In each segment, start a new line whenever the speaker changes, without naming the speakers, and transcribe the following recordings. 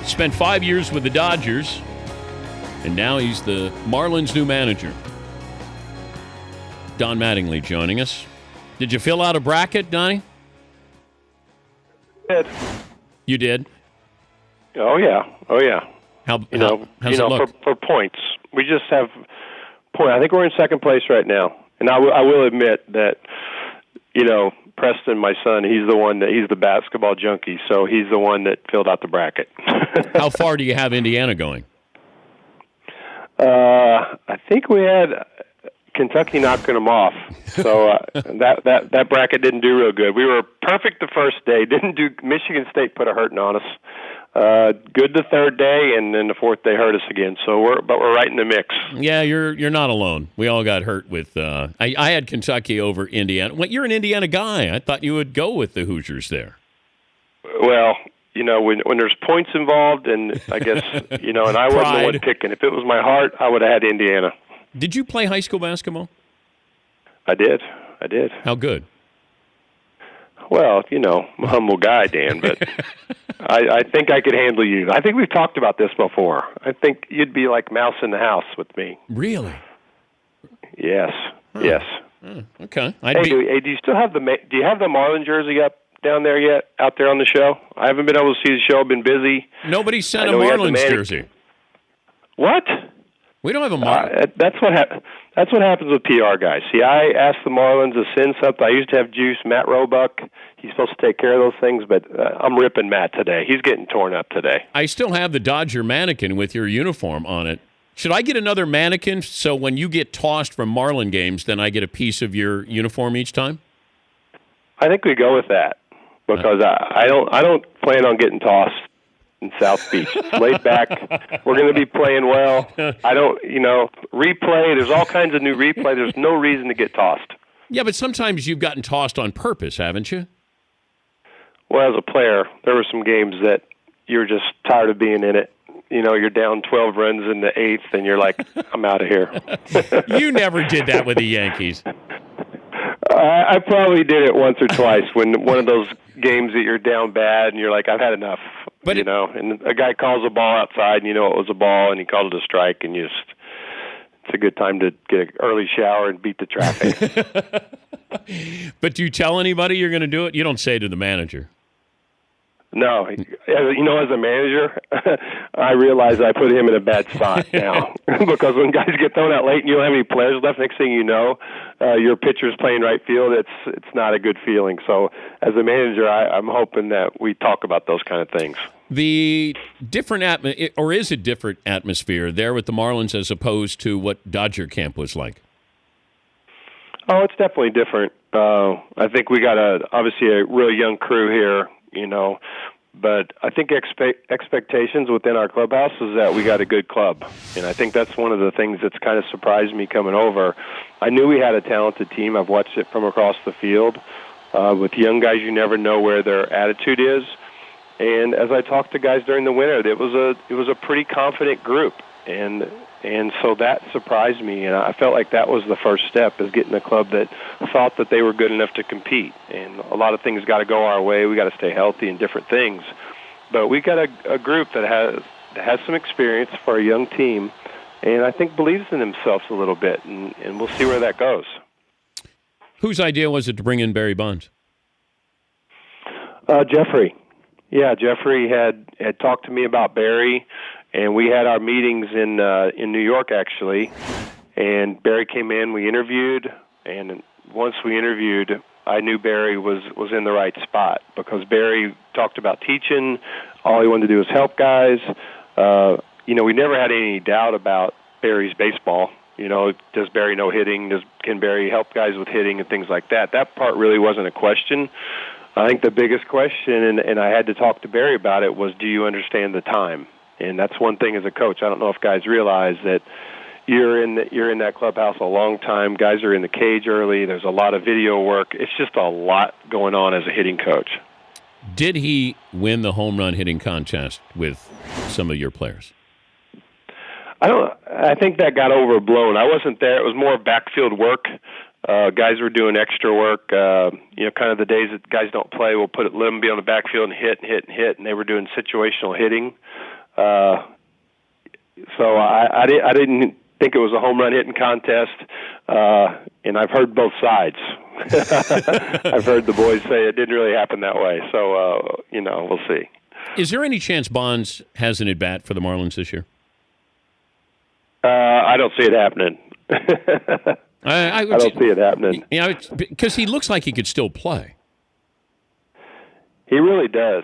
Spent 5 years with the Dodgers, and now he's the Marlins' new manager. Don Mattingly joining us. Did you fill out a bracket, Donnie?
Did.
You did?
Oh yeah.
How's it look?
For points, we just have point. I think we're in second place right now, and I will admit that Preston, my son, he's the basketball junkie, so he's the one that filled out the bracket.
How far do you have Indiana going?
I think we had Kentucky knocking them off, so that bracket didn't do real good. We were perfect the first day. Michigan State put a hurting on us. Good the third day, and then the fourth day hurt us again. So we're right in the mix.
Yeah, you're not alone. We all got hurt with. I had Kentucky over Indiana. Well, you're an Indiana guy. I thought you would go with the Hoosiers there.
Well, when there's points involved, and I guess and I wasn't the one picking. If it was my heart, I would have had Indiana.
Did you play high school basketball?
I did.
How good?
Well, I'm a humble guy, Dan, but I think I could handle you. I think we've talked about this before. I think you'd be like mouse in the house with me.
Really?
Yes.
Huh.
Yes.
Okay.
Do you still have do you have the Marlin jersey up down there yet? Out there on the show? I haven't been able to see the show. I've been busy.
Nobody sent a Marlins jersey.
What?
We don't have a Marlins.
That's what happens with PR guys. See, I asked the Marlins to send something. I used to have Juice, Matt Roebuck. He's supposed to take care of those things, but I'm ripping Matt today. He's getting torn up today.
I still have the Dodger mannequin with your uniform on it. Should I get another mannequin so when you get tossed from Marlin games, then I get a piece of your uniform each time?
I think we go with that because I don't plan on getting tossed in South Beach. It's laid back. We're going to be playing well. I don't, replay. There's all kinds of new replay. There's no reason to get tossed.
Yeah, but sometimes you've gotten tossed on purpose, haven't you?
Well, as a player, there were some games that you're just tired of being in it. You're down 12 runs in the eighth, and you're like, I'm out of here.
You never did that with the Yankees.
I probably did it once or twice when one of those games that you're down bad and you're like, I've had enough. But and a guy calls a ball outside and it was a ball and he called it a strike and it's a good time to get an early shower and beat the traffic.
But do you tell anybody you're going to do it? You don't say it to the manager.
No. As a manager, I realize I put him in a bad spot now because when guys get thrown out late and you don't have any players left, next thing you know, your pitcher's playing right field. It's not a good feeling. So as a manager, I'm hoping that we talk about those kind of things.
The different is a different atmosphere there with the Marlins as opposed to what Dodger camp was like?
Oh, it's definitely different. I think we got obviously a real young crew here. But I think expectations within our clubhouse is that we got a good club. And I think that's one of the things that's kind of surprised me coming over. I knew we had a talented team. I've watched it from across the field. With young guys, you never know where their attitude is. And as I talked to guys during the winter, it was a pretty confident group. And so that surprised me, and I felt like that was the first step, is getting a club that thought that they were good enough to compete. And a lot of things got to go our way. We got to stay healthy and different things. But we got a group that has some experience for a young team, and I think believes in themselves a little bit, and we'll see where that goes.
Whose idea was it to bring in Barry Bonds?
Jeffrey. Yeah, Jeffrey had talked to me about Barry. And we had our meetings in New York, actually. And Barry came in, we interviewed, and once we interviewed, I knew Barry was in the right spot because Barry talked about teaching. All he wanted to do was help guys. We never had any doubt about Barry's baseball. Does Barry know hitting? Can Barry help guys with hitting and things like that? That part really wasn't a question. I think the biggest question, and I had to talk to Barry about it, was do you understand the time? And that's one thing as a coach. I don't know if guys realize that you're in that clubhouse a long time. Guys are in the cage early. There's a lot of video work. It's just a lot going on as a hitting coach.
Did he win the home run hitting contest with some of your players?
I think that got overblown. I wasn't there. It was more backfield work. Guys were doing extra work. Kind of the days that guys don't play, let them be on the backfield and hit, and they were doing situational hitting. So I didn't think it was a home run hitting contest, and I've heard both sides. I've heard the boys say it didn't really happen that way. So, we'll see.
Is there any chance Bonds has an at-bat for the Marlins this year?
I don't see it happening. I don't see it happening.
Because he looks like he could still play.
He really does.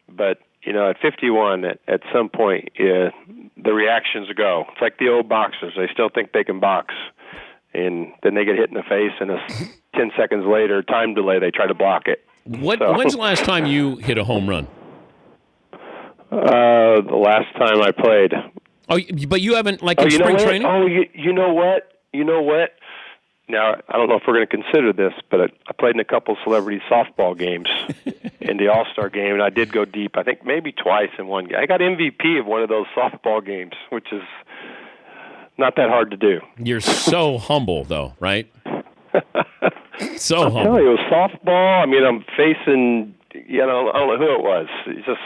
But, at 51, at some point, the reactions go. It's like the old boxers. They still think they can box. And then they get hit in the face, and 10 seconds later, time delay, they try to block it.
When's the last time you hit a home run?
The last time I played.
Oh, but you haven't, in spring training?
Oh, you know what? Now, I don't know if we're going to consider this, but I played in a couple celebrity softball games in the All-Star game, and I did go deep. I think maybe twice in one game. I got MVP of one of those softball games, which is not that hard to do.
You're so humble, though, right? So humble.
I'm telling you, it was softball. I mean, I'm facing, I don't know who it was. It's just,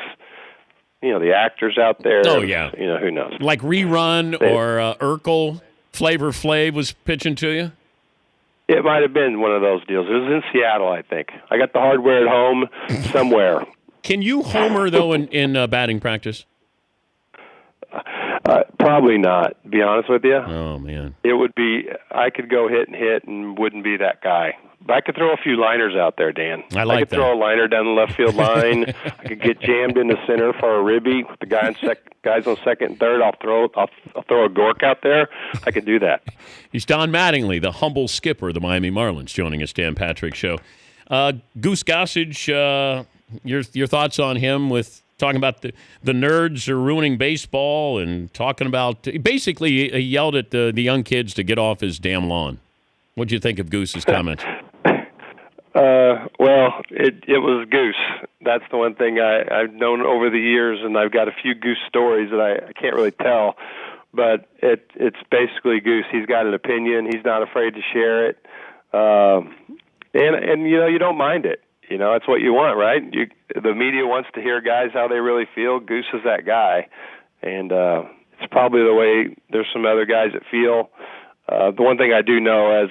the actors out there.
Oh, yeah.
Who knows?
Like Rerun or Urkel, Flavor Flav was pitching to you?
It might have been one of those deals. It was in Seattle, I think. I got the hardware at home somewhere.
Can you homer, though, in batting practice?
Probably not, to be honest with you.
Oh, man.
It would be, I could go hit and wouldn't be that guy. But I could throw a few liners out there, Dan.
I could
throw a liner down the left field line. I could get jammed in the center for a ribby with the guys on second and third. I'll throw a gork out there. I could do that.
He's Don Mattingly, the humble skipper of the Miami Marlins, joining us, Dan Patrick Show. Goose Gossage, your thoughts on him with talking about the nerds are ruining baseball and talking about basically he yelled at the young kids to get off his damn lawn. What'd you think of Goose's comments?
Well, it was Goose. That's the one thing I've known over the years, and I've got a few Goose stories that I can't really tell. But it's basically Goose. He's got an opinion. He's not afraid to share it, and you don't mind it. That's what you want, right? The media wants to hear guys how they really feel. Goose is that guy, and it's probably the way there's some other guys that feel. The one thing I do know as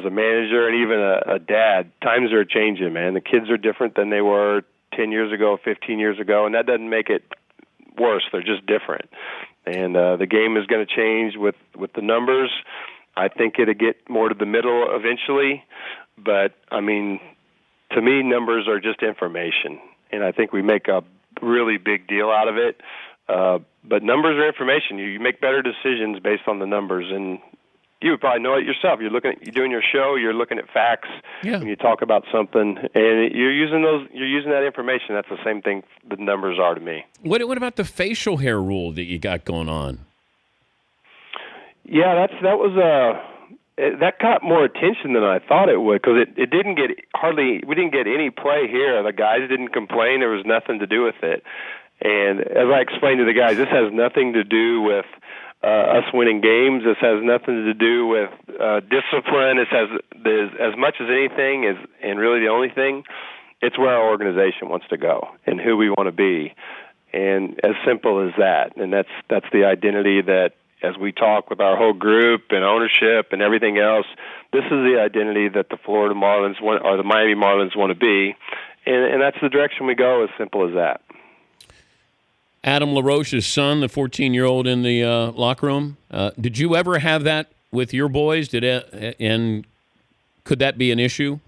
a manager and even a dad, times are changing, man. The kids are different than they were 10 years ago, 15 years ago, and that doesn't make it worse. They're just different. And the game is going to change with the numbers. I think it'll get more to the middle eventually. But, I mean, to me, numbers are just information. And I think we make a really big deal out of it. But numbers are information. You make better decisions based on the numbers. And you would probably know it yourself. You're doing your show. You're looking at facts when you talk about something, and you're using that information. That's the same thing the numbers are to me.
What about the facial hair rule that you got going on?
Yeah, that got more attention than I thought it would because it didn't get we didn't get any play here. The guys didn't complain. There was nothing to do with it. And as I explained to the guys, this has nothing to do with us winning games. This has nothing to do with discipline. This has as much as anything is, and really the only thing, it's where our organization wants to go and who we want to be, and as simple as that. And that's the identity that, as we talk with our whole group and ownership and everything else, this is the identity that the Florida Marlins want, or the Miami Marlins want to be, and that's the direction we go. As simple as that.
Adam LaRoche's son, the 14-year-old in the locker room. Did you ever have that with your boys? And could that be an issue?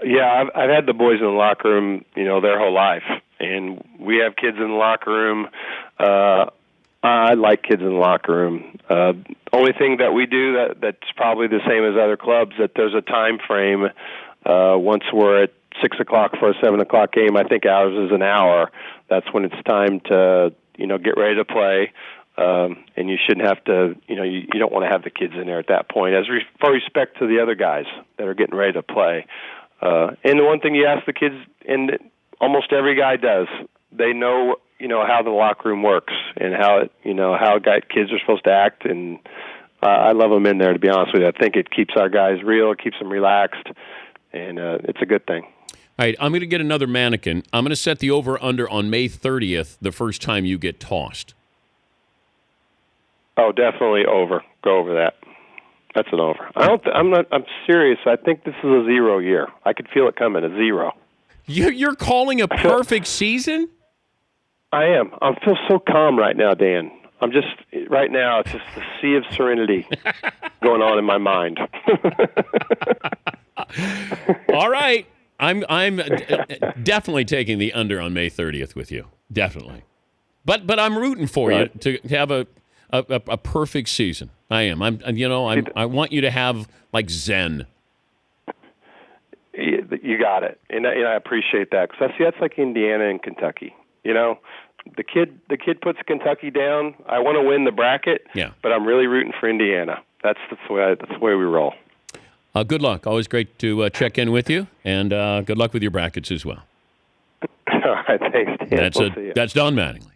Yeah, I've had the boys in the locker room, their whole life, and we have kids in the locker room. I like kids in the locker room. Only thing that we do that's probably the same as other clubs, that there's a time frame. Once we're at 6 o'clock for a 7 o'clock game, I think ours is an hour. That's when it's time to, get ready to play. And you shouldn't have to, you don't want to have the kids in there at that point, for respect to the other guys that are getting ready to play. And the one thing you ask the kids, and almost every guy does, they know, how the locker room works and how kids are supposed to act. And I love them in there, to be honest with you. I think it keeps our guys real, it keeps them relaxed, and it's a good thing.
All right, I'm going to get another mannequin. I'm going to set the over/under on May 30th, the first time you get tossed.
Oh, definitely over. Go over that. That's an over. I'm serious. I think this is a 0 year. I could feel it coming, a 0.
You're calling a perfect season?
I am. I feel so calm right now, Dan. I'm just, right now, it's just a sea of serenity going on in my mind.
All right. I'm definitely taking the under on May 30th with you. Definitely. But I'm rooting for you to have a perfect season. I am. I want you to have like Zen.
You got it, and I appreciate that because that's like Indiana and Kentucky. The kid puts Kentucky down. I want to win the bracket, but I'm really rooting for Indiana. That's the way we roll.
Good luck. Always great to check in with you, and good luck with your brackets as well.
All right, thanks, Dan.
That's Don Mattingly.